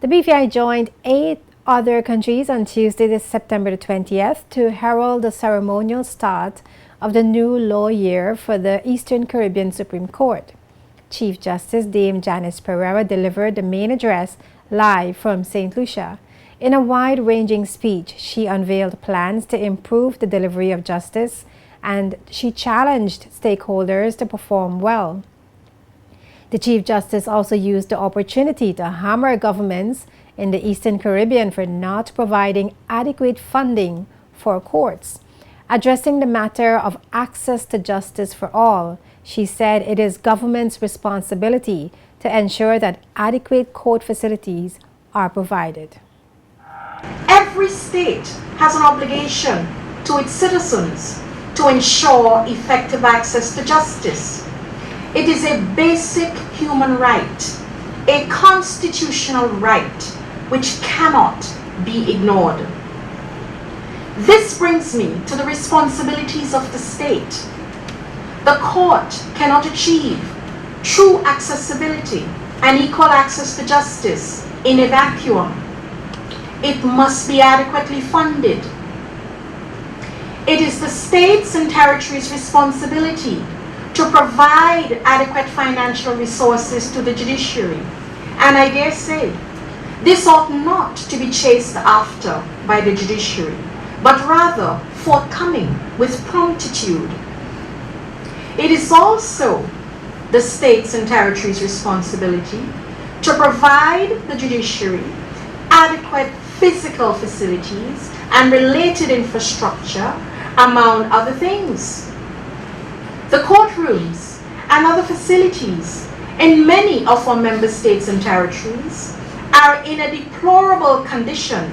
The BVI joined 8 other countries on Tuesday, September the 20th, to herald the ceremonial start of the new law year for the Eastern Caribbean Supreme Court. Chief Justice Dame Janice Pereira delivered the main address live from St. Lucia. In a wide-ranging speech, she unveiled plans to improve the delivery of justice, and she challenged stakeholders to perform well. The Chief Justice also used the opportunity to hammer governments in the Eastern Caribbean for not providing adequate funding for courts. Addressing the matter of access to justice for all, she said it is government's responsibility to ensure that adequate court facilities are provided. Every state has an obligation to its citizens to ensure effective access to justice. It is a basic human right, a constitutional right, which cannot be ignored. This brings me to the responsibilities of the state. The court cannot achieve true accessibility and equal access to justice in a vacuum. It must be adequately funded. It is the states and territories' responsibility to provide adequate financial resources to the judiciary. And I dare say, this ought not to be chased after by the judiciary, but rather forthcoming with promptitude. It is also the states and territories' responsibility to provide the judiciary adequate physical facilities and related infrastructure, among other things. The courtrooms and other facilities in many of our member states and territories are in a deplorable condition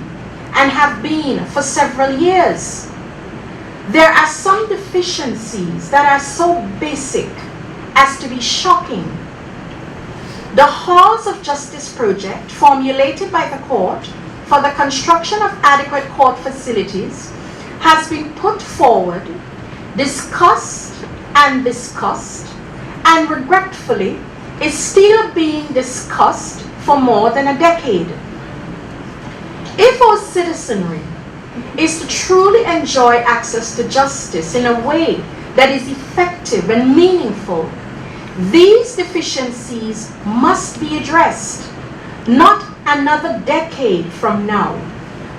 and have been for several years. There are some deficiencies that are so basic as to be shocking. The Halls of Justice project, formulated by the court for the construction of adequate court facilities, has been put forward, discussed, and regretfully is still being discussed for more than a decade. If our citizenry is to truly enjoy access to justice in a way that is effective and meaningful, these deficiencies must be addressed, not another decade from now,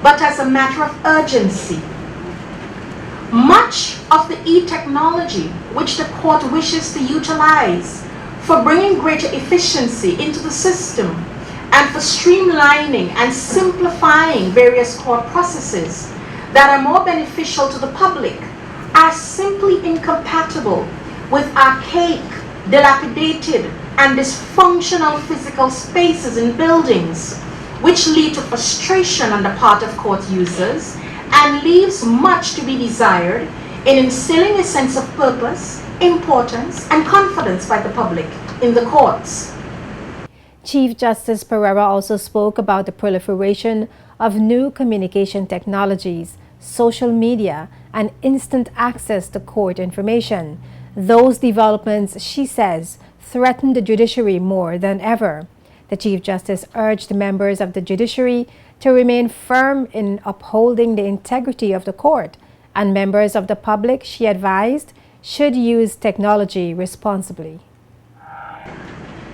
but as a matter of urgency. Much of the e-technology which the court wishes to utilize for bringing greater efficiency into the system and for streamlining and simplifying various court processes that are more beneficial to the public are simply incompatible with archaic, dilapidated, and dysfunctional physical spaces in buildings, which lead to frustration on the part of court users and leaves much to be desired in instilling a sense of purpose, importance, and confidence by the public in the courts. Chief Justice Pereira also spoke about the proliferation of new communication technologies, social media, and instant access to court information. Those developments, she says, threaten the judiciary more than ever. The Chief Justice urged members of the judiciary to remain firm in upholding the integrity of the court, and members of the public, she advised, should use technology responsibly.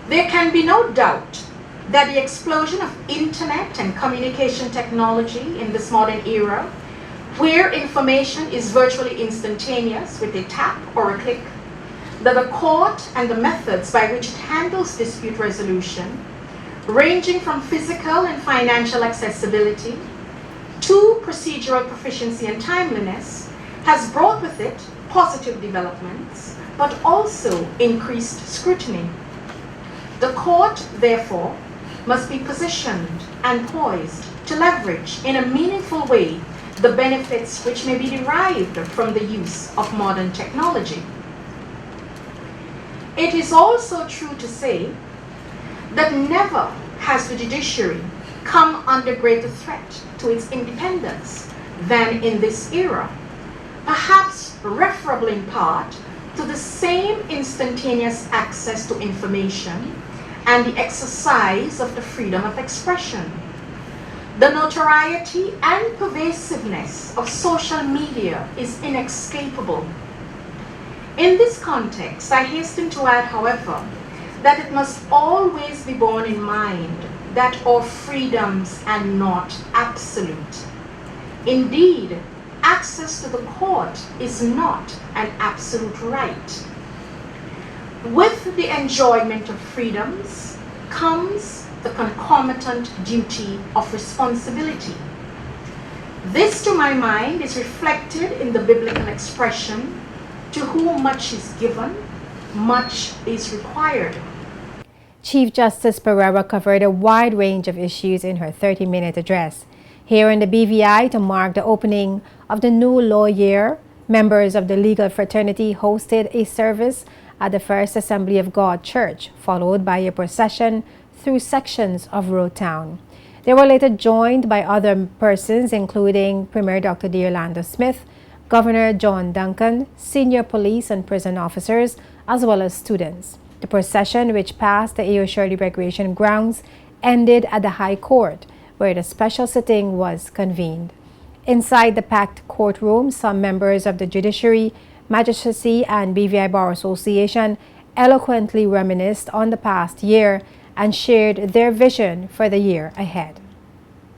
There can be no doubt that the explosion of internet and communication technology in this modern era, where information is virtually instantaneous with a tap or a click, that the court and the methods by which it handles dispute resolution, ranging from physical and financial accessibility to procedural proficiency and timeliness, has brought with it positive developments, but also increased scrutiny. The court, therefore, must be positioned and poised to leverage in a meaningful way the benefits which may be derived from the use of modern technology. It is also true to say that never has the judiciary come under greater threat to its independence than in this era, perhaps referable in part to the same instantaneous access to information and the exercise of the freedom of expression. The notoriety and pervasiveness of social media is inescapable. In this context, I hasten to add, however, that it must always be borne in mind that our freedoms are not absolute. Indeed, access to the court is not an absolute right. With the enjoyment of freedoms comes the concomitant duty of responsibility. This, to my mind, is reflected in the biblical expression, "To whom much is given, much is required." Chief Justice Pereira covered a wide range of issues in her 30-minute address. Here in the BVI to mark the opening of the new law year, members of the legal fraternity hosted a service at the First Assembly of God Church, followed by a procession through sections of Road Town. They were later joined by other persons, including Premier Dr. D'Orlando Smith, Governor John Duncan, senior police and prison officers, as well as students. The procession, which passed the A.O. Shirley Recreation Grounds, ended at the High Court, where the special sitting was convened. Inside the packed courtroom, some members of the judiciary, magistracy, and BVI Bar Association eloquently reminisced on the past year and shared their vision for the year ahead.